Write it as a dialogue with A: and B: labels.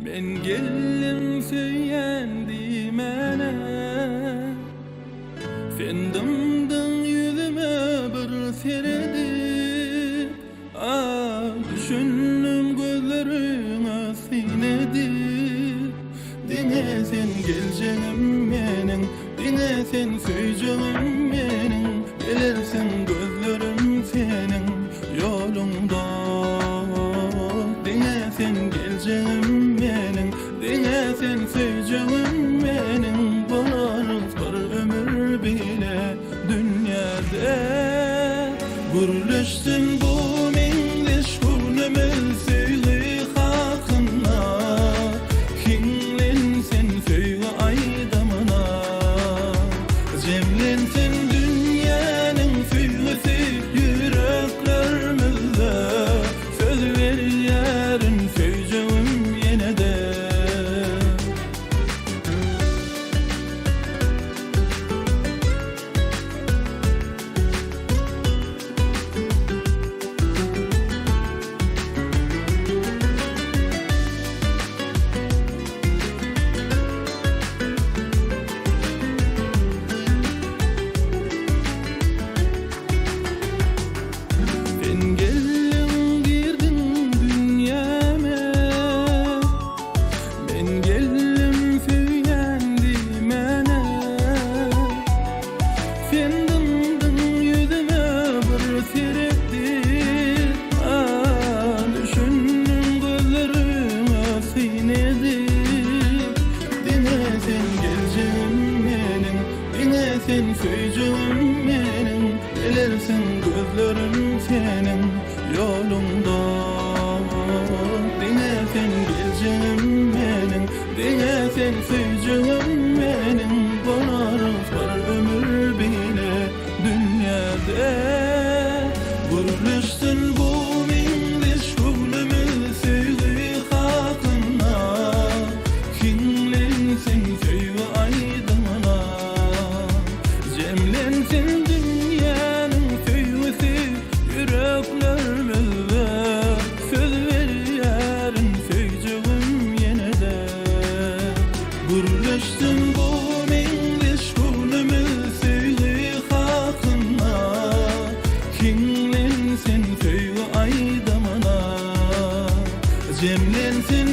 A: Men gellim söylendi mene, fendimden yüzüme bir seredi. Düşündüm gözlerine sinedi. Dine sen geleceğim menin, dine sen söyleyeceğim menin. Gelirsin gözlerim senin yolunda. Dine sen geleceğim menin, dine sen söyleyeceğim menin. Varız bir ömür bile dünyada. Gürleştin bu minliş gurnumuz söyle hakkında. Kinlen sen söyle aydamına. Cemlensin dünyanın söylesi yüreklerimizde. Söz ver yarın söyleyeceğim yine de. Sen gelin girdin dünyama, ben geldim söylendi mene. Fendimden yüzüme bir serpti. Düşündüm gözlerime sinedi. Dine sen geleceğim menin, dine sen söyleyeceğim menin. Gelirsin gözlerim senin yolunda. Dine sen geleceğim menin, dine sen söyleyeceğim menin. Varız var ömür bile dünyada. Gürleştin bu minliş gurnumuz söyle hakkında. Kinlensin söyle aydamına. Cemlensin dünyanın söylesi yüreklerimizde. Söz ver yarın söyleyeceğim yine de. Gürleştin bu minliş gurnumuz söyle hakkında. Kinlensin söyle aydamına. Cemlensin